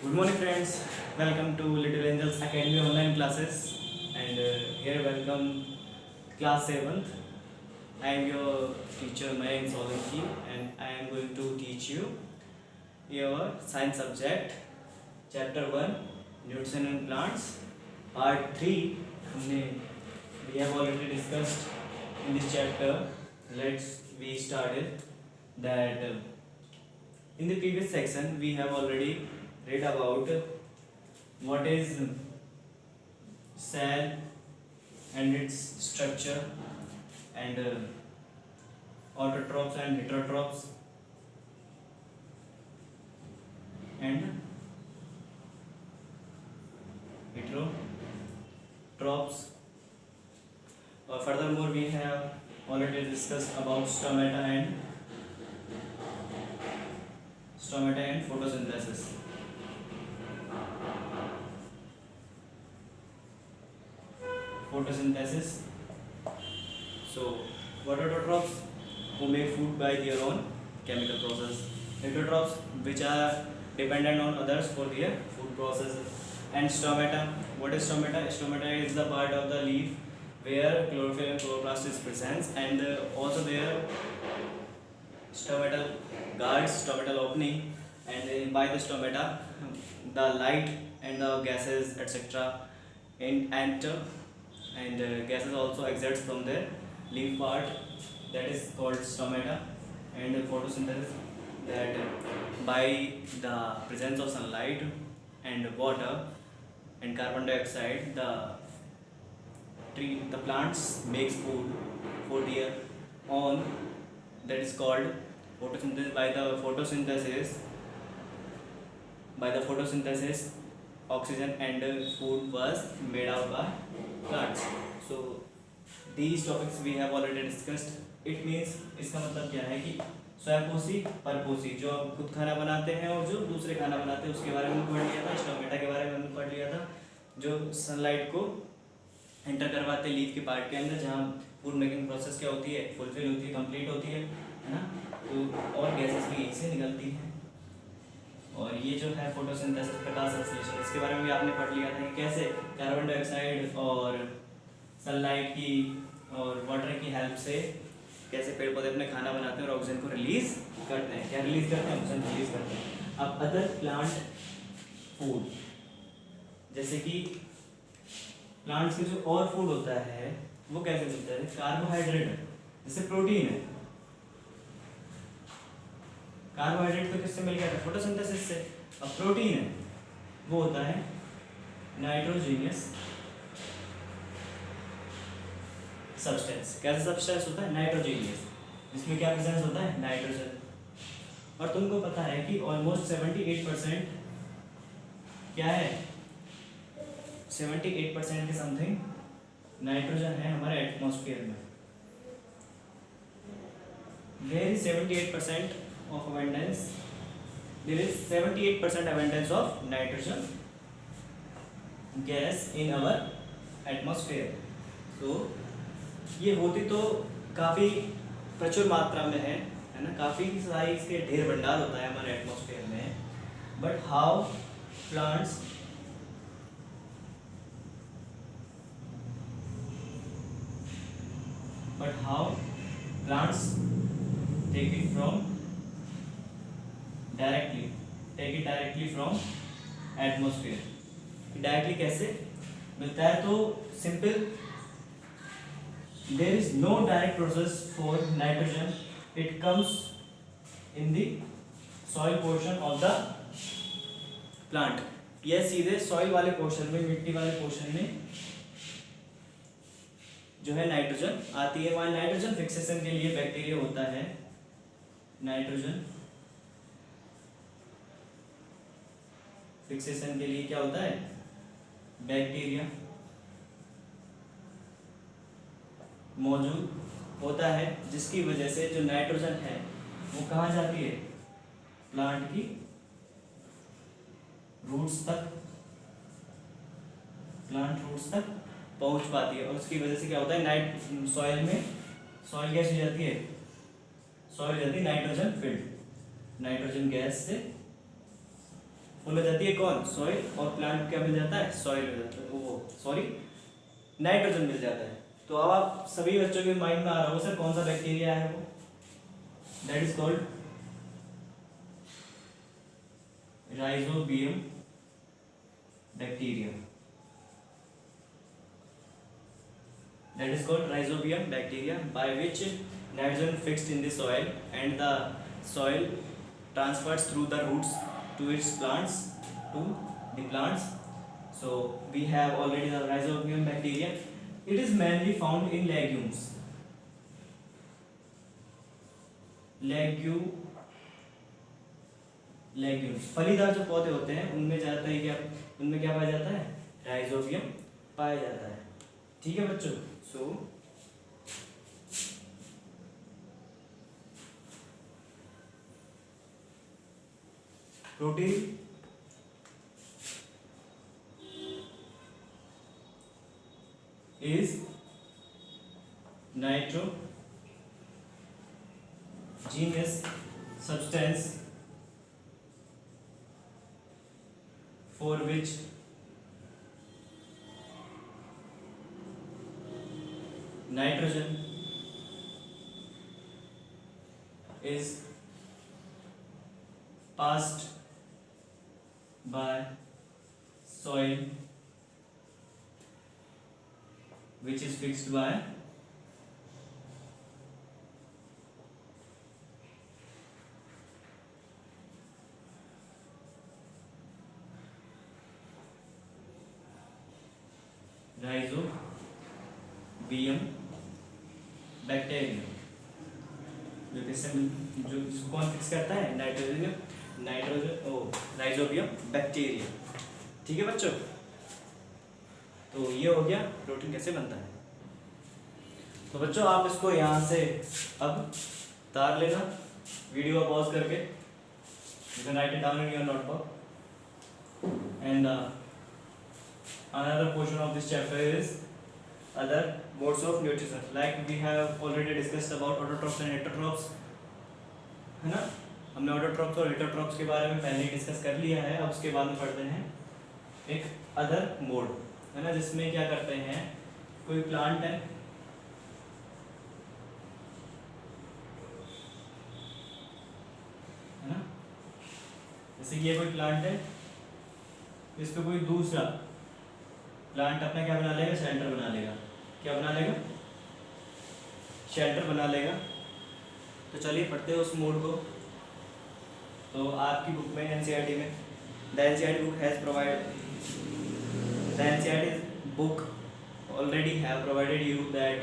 Good morning, friends. Welcome to Little Angels Academy online classes. And here, welcome class 7th. I am your teacher Mayank Solanki, and I am going to teach you your science subject, chapter 1, Nutrition and Plants, part 3. We have already discussed in this chapter. We started that in the previous section we have already read about what is cell and its structure and autotrophs and heterotrophs and heterotrophs. Furthermore, we have already discussed about stomata and photosynthesis. So, what are autotrophs? Who make food by their own chemical process. Heterotrophs, which are dependent on others for their food process. And stomata. What is stomata? Stomata is the part of the leaf where chlorophyll and chloroplast is present, and also there stomatal guards, stomatal opening, and by the stomata the light and the gases etc. enter, and gases also exits from the leaf part, that is called stomata. And photosynthesis, that by the presence of sunlight and water and carbon dioxide, the plants makes food for their own, that is called photosynthesis. By the photosynthesis oxygen and food was made out by plants. So these topics we have already discussed. It means, इसका मतलब क्या है कि स्वयंपोषी परपोषी, जो आप खुद खाना बनाते हैं और जो दूसरे खाना बनाते हैं, उसके बारे में पढ़ लिया था। स्टोमेटा के बारे में पढ़ लिया था, जो सनलाइट को एंटर करवाते हैं लीफ के पार्ट के अंदर, जहाँ फूड मेकिंग प्रोसेस क्या होती है, फुलफिल होती है, कंप्लीट होती है ना। तो और गैसेस भी यहीं से निकलती हैं। और ये जो है फोटोसिंथेसिस, प्रकाश संश्लेषण, इसके बारे में भी आपने पढ़ लिया था कि कैसे कार्बन डाइऑक्साइड और सनलाइट की और वाटर की हेल्प से कैसे पेड़ पौधे अपने खाना बनाते हैं और ऑक्सीजन को रिलीज करते हैं। क्या रिलीज करते हैं? ऑक्सीजन रिलीज करते हैं। अब अदर प्लांट फूड, जैसे कि प्लांट्स के जो और फूड होता है वो कैसे मिलता है? कार्बोहाइड्रेट है, जैसे प्रोटीन है। कार्बोहाइड्रेट तो किससे मिल गया था? फोटोसिंथेसिस से। अब प्रोटीन है, वो होता है नाइट्रोजीनियस सब्सटेंस। कैसा सब्सटेंस होता है? नाइट्रोजीनियस, जिसमें क्या प्रेजेंस होता है? नाइट्रोजन। और तुमको पता है कि ऑलमोस्ट 78% क्या है? 78% के समथिंग नाइट्रोजन है हमारे एटमॉस्फेयर में। There is 78% of abundance. There is 78% abundance of nitrogen gas in our atmosphere. So ये होती तो काफ़ी प्रचुर मात्रा में है ना, काफ़ी सारी इसके ढेर भंडार होता है हमारे एटमॉस्फेयर में। But how plants take it directly from atmosphere। Directly कैसे मिलता है? तो simple, there is no direct process for nitrogen. It comes in the soil portion of the plant। यह सीधे सॉइल वाले पोर्शन में, मिट्टी वाले पोर्शन में जो है नाइट्रोजन आती है। वहाँ नाइट्रोजन फिक्सेशन के लिए बैक्टीरिया होता है। नाइट्रोजन फिक्सेशन के लिए क्या होता है? बैक्टीरिया मौजूद होता है, जिसकी वजह से जो नाइट्रोजन है वो कहाँ जाती है? प्लांट की रूट्स तक, प्लांट रूट्स तक पहुंच पाती है। और उसकी वजह से क्या होता है? सॉइल गैस हो जाती है, सॉइल हो जाती है नाइट्रोजन फिल्ड, नाइट्रोजन गैस से फुल हो जाती है कौन, सॉइल, और प्लांट क्या मिल जाता है, सॉइल मिल जाता है, वो सॉरी नाइट्रोजन मिल जाता है। तो अब आप सभी बच्चों के माइंड में आ रहा होगा सर कौन सा बैक्टीरिया है वो, that is called rhizobium bacteria, that is called rhizobium bacteria, by which nitrogen fixed in the soil and the soil transfers through the roots to its plants, to the plants. So we have already the rhizobium bacteria. It is mainly found in legumes, legumes फलीदार जो पौधे होते हैं उनमें जाता है क्या, उनमें क्या पाया जाता है, राइजोबियम पाया जाता है। ठीक है बच्चों, so protein is nitrogenous substance for which nitrogen is passed by soil which is fixed by rhizobium bacteria, जो किससे जो इसको कौन फिक्स करता है, नाइट्रोजन राइजोबियम बैक्टीरिया। ठीक है बच्चों, तो ये हो गया प्रोटीन कैसे बनता है। तो बच्चों आप इसको यहाँ से अब तार लेना, वीडियो को पॉज करके, you can write it down in your notebook, and another portion of this chapter is other modes of nutrition, like we have already discussed about autotrophs and heterotrophs, है ना। हमने autotrophs और heterotrophs के बारे में पहले ही discuss कर लिया है। अब उसके बाद में पढ़ते हैं एक अदर मोड, है ना, जिसमें क्या करते हैं, कोई प्लांट है ना, जैसे कि ये कोई प्लांट है, इस पे कोई दूसरा प्लांट अपना क्या बना लेगा, शेल्टर बना लेगा। क्या बना लेगा, शेल्टर बना लेगा। तो चलिए पढ़ते हैं उस मोड को। तो आपकी बुक में एनसीईआरटी में the NCERT book has provide the NCERT book already have provided you that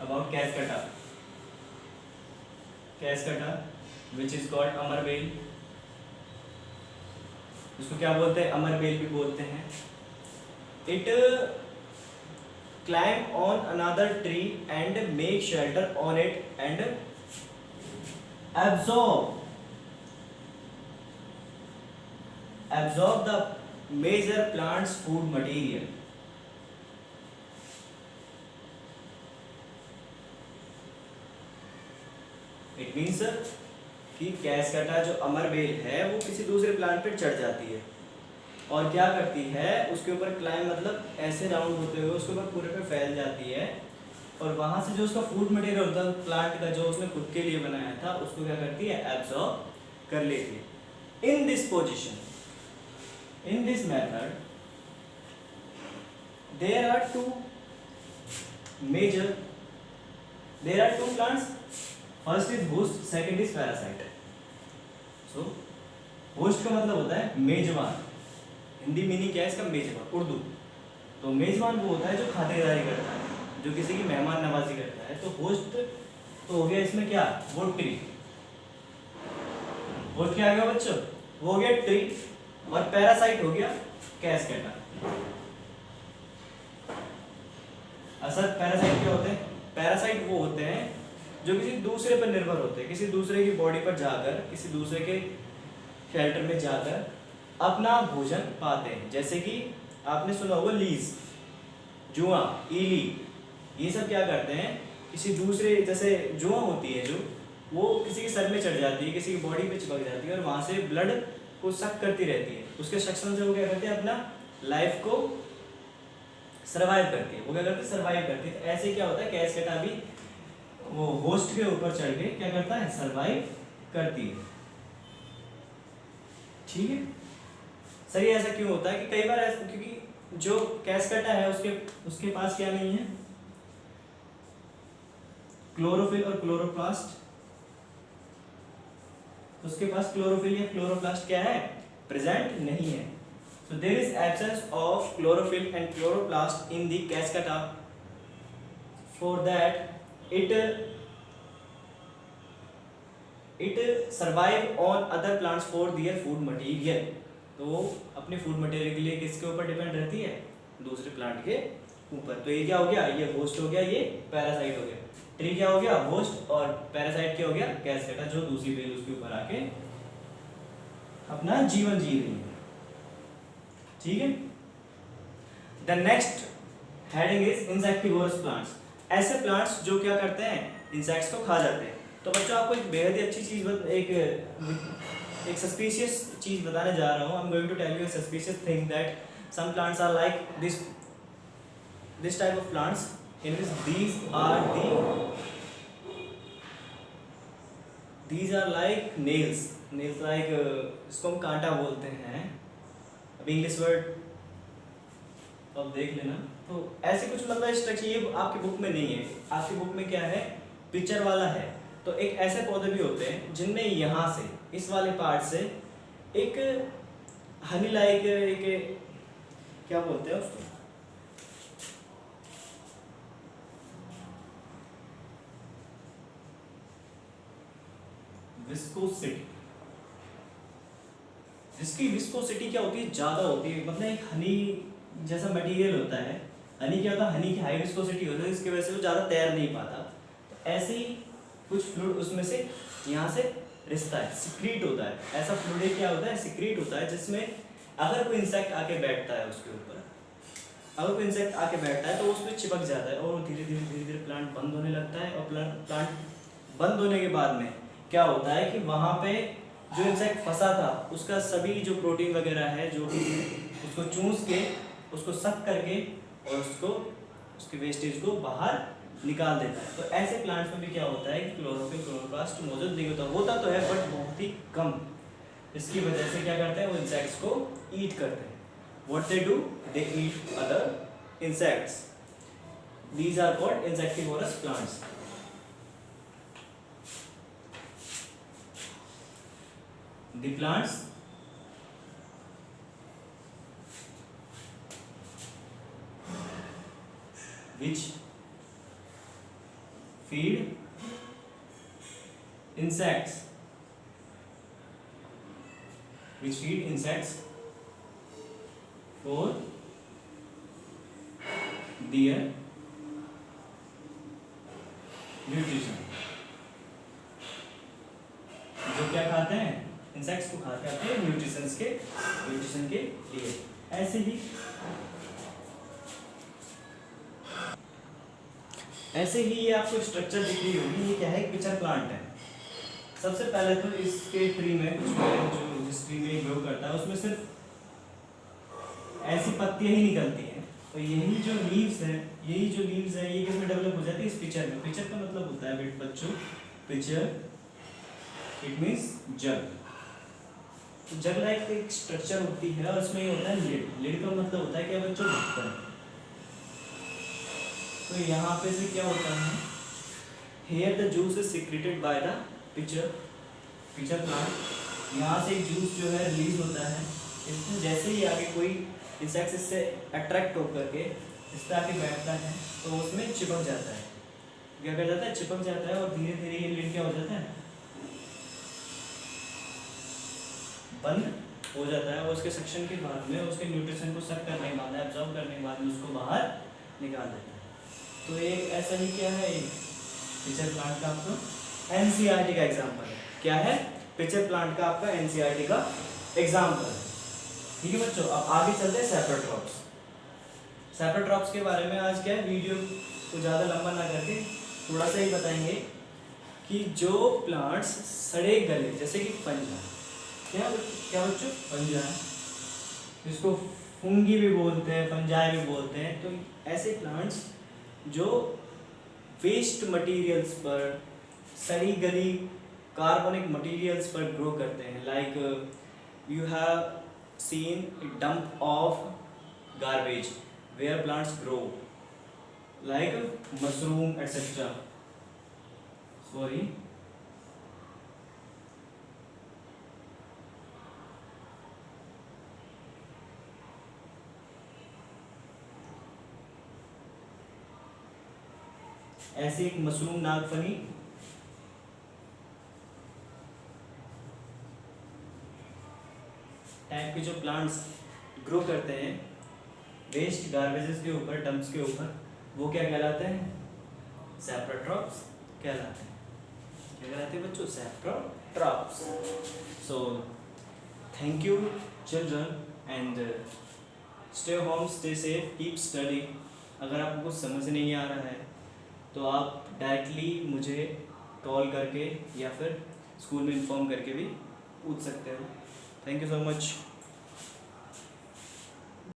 about cuscuta which is called अमरबेल। इसको क्या बोलते हैं, अमरबेल भी बोलते हैं। It climb on another tree and make shelter on it and absorb the major plant's food material. It means कि कैसकटा जो अमरबेल है वो किसी दूसरे प्लांट पे चढ़ जाती है और क्या करती है, उसके ऊपर क्लाइम मतलब ऐसे राउंड होते हुए उसके ऊपर पूरे पे फैल जाती है, और वहाँ से जो उसका फूड मटेरियल होता है प्लांट का, जो उसने खुद के लिए बनाया था, उसको क्या करती है, एब्जॉर्ब कर लेती है। In this position, in this method there are two plants, first is host, second is parasite. So host का मतलब होता है मेजबान, हिंदी मीनिंग क्या है इसका, मेजबान, उर्दू। तो मेजबान वो होता है जो खातिरदारी करता है, जो किसी की मेहमान नवाजी करता है। तो होस्ट तो हो गया इसमें क्या, वो ट्री। होस्ट क्या आ गया बच्चों, वो हो गया ट्री, और पैरासाइट हो गया कैसकटा। असल पैरासाइट क्या होते हैं, पैरासाइट वो होते हैं जो किसी दूसरे पर निर्भर होते हैं, किसी दूसरे की बॉडी पर जाकर, किसी दूसरे के शेल्टर में जाकर अपना भोजन पाते हैं। जैसे कि आपने सुना होगा लीज, जुआ, ईली, ये सब क्या करते हैं, किसी दूसरे, जैसे जुआ होती है जो, वो किसी के सर में चढ़ जाती है, किसी की बॉडी पे चिपक जाती है, और वहाँ से ब्लड को सक करती रहती है, उसके सक्शन से वो क्या करती है, अपना लाइफ को सर्वाइव करती है। वो क्या करती है, सर्वाइव करती है। तो ऐसे क्या होता है, कैस्केटा भी वो होस्ट के ऊपर चढ़ के क्या करता है, सर्वाइव करती है। ठीक है सर, ये ऐसा क्यों होता है कि कई बार ऐसा, क्योंकि जो कैस्केटा है उसके पास क्या नहीं है, क्लोरोफिल और क्लोरोप्लास्ट। उसके पास क्लोरोफिल या क्लोरोप्लास्ट क्या है, प्रेजेंट नहीं है। So there is absence of chlorophyll and chloroplast in the cascata. For that it survive on other plants for their food material. तो वो अपने फूड मटेरियल के लिए किसके ऊपर डिपेंड रहती है, दूसरे प्लांट के ऊपर। तो ये क्या हो गया, ये होस्ट हो गया, ये पैरासाइट हो गया। ट्री क्या हो गया, होस्ट, और पैरासाइट क्या हो गया, कैस्केटा, जो दूसरी बेल उसके ऊपर आके अपना जीवन जी रही है। ठीक है। The next heading is insectivorous plants. ऐसे प्लांट्स जो क्या करते हैं, इंसेक्ट्स को खा जाते हैं। तो बच्चों आपको एक बेहद ही अच्छी चीज एक सस्पिशियस चीज बताने जा रहा हूँ। I am going to tell you a suspicious thing that some plants are like this type of plants in which these are like nails like इसको हम कांटा बोलते हैं। अब इंग्लिश वर्ड अब देख लेना। तो ऐसे कुछ मतलब स्ट्रक्चर ये आपकी बुक में नहीं है, आपकी बुक में क्या है, पिक्चर वाला है। तो एक ऐसे पौधे भी होते हैं जिनमें यहाँ से, इस वाले पार्ट से एक हनी लाइक एक क्या बोलते हैं उसको, विस्कोसिटी, जिसकी विस्कोसिटी क्या होती है, ज़्यादा होती है। मतलब एक हनी जैसा मटेरियल होता है। हनी क्या होता है, हनी की हाई विस्कोसिटी होती है, इसकी वजह से वो ज़्यादा तैर नहीं पाता। तो ऐसे ही कुछ फ्लूइड उसमें से यहाँ से रिश्ता है, सिक्रीट होता है। ऐसा फ्लूइड क्या होता है, सिक्रीट होता है, जिसमें अगर कोई इंसेक्ट आके बैठता है उसके ऊपर, अगर कोई इंसेक्ट आके बैठता है तो उसमें चिपक जाता है और धीरे धीरे प्लांट बंद होने लगता है। और प्लांट बंद होने के बाद में क्या होता है कि वहाँ पे जो इंसेक्ट फंसा था उसका सभी जो प्रोटीन वगैरह है, जो भी उसको चूस के, उसको सक करके और उसके वेस्टेज को बाहर निकाल देता है। तो ऐसे प्लांट्स में भी क्या होता है कि क्लोरोफिल क्लोरोप्लास्ट मौजूद नहीं होता तो है, बट बहुत ही कम। इसकी वजह से क्या करते हैं, वो इंसेक्ट्स को ईट करते हैं। What they do, they eat other insects. These are called insectivorous plants. The plants which feed insects for their nutrition। जो क्या खाते हैं, इंसेक्ट्स को खाते हैं न्यूट्रिशन के लिए। ऐसे ही ये आपको स्ट्रक्चर दिख रही होगी। ये क्या है, पिचर प्लांट है। सबसे पहले तो इसके ट्री में कुछ जो जिस ट्री में ग्रो करता है उसमें सिर्फ ऐसी पत्तियां ही निकलती हैं। तो यही जो लीव्स है ये किसमें डेवलप हो जाती है, इस पिचर में। पिचर का मतलब होता है बच्चों, पिचर इट मीन्स जग। तो जग लाइक एक स्ट्रक्चर होती है और उसमें ये होता है लिड का मतलब होता है क्या बच्चों, ढक्कन। तो यहाँ पे से क्या होता है, here the juice is secreted by the pitcher plant. यहाँ से एक जूस जो है रिलीज होता है। इसमें जैसे ही आगे कोई इंसेक्ट इससे अट्रैक्ट होकर के इस पर आके बैठता है तो उसमें चिपक जाता है। क्या कर जाता है, चिपक जाता है और धीरे धीरे ये लिड क्या हो जाता है, बंद हो जाता है। और उसके सेक्शन के बाद में उसके न्यूट्रिशन को सक करने के बाद, एब्जॉर्ब करने के बाद में उसको बाहर निकाल देता है। तो एक ऐसा ही क्या है, पिचर प्लांट का आपका एनसीईआरटी का एग्जाम्पल है। क्या है, पिचर प्लांट का आपका एनसीईआरटी का एग्जाम्पल है। ठीक है बच्चों, अब आगे चलते हैं सैप्रोट्रॉप्स। सैप्रोट्रॉप्स के बारे में आज क्या है, वीडियो को ज़्यादा लंबा ना करके थोड़ा सा ही बताएंगे कि जो प्लांट्स सड़े गले, जैसे कि पंजा, क्या क्या बच्चों? फंजाई, जिसको फंगी भी बोलते हैं, फंजाई भी बोलते हैं। तो ऐसे प्लांट्स जो वेस्ट मटेरियल्स पर, सड़ी गली कार्बनिक मटेरियल्स पर ग्रो करते हैं। Like you have seen dump of garbage where plants grow like mushroom etc. Sorry. ऐसे एक मशरूम नागफनी टाइप के जो प्लांट्स ग्रो करते हैं वेस्ट गार्बेजेस के ऊपर, डंप्स के ऊपर, वो क्या कहलाते हैं? सैप्रोट्रॉप्स कहलाते हैं। क्या कहलाते हैं बच्चों? Saprotrophs. So thank you children and stay home, stay safe, keep study. अगर आपको कुछ समझ नहीं आ रहा है तो आप डायरेक्टली मुझे कॉल करके या फिर स्कूल में इन्फॉर्म करके भी पूछ सकते हो। Thank you so much.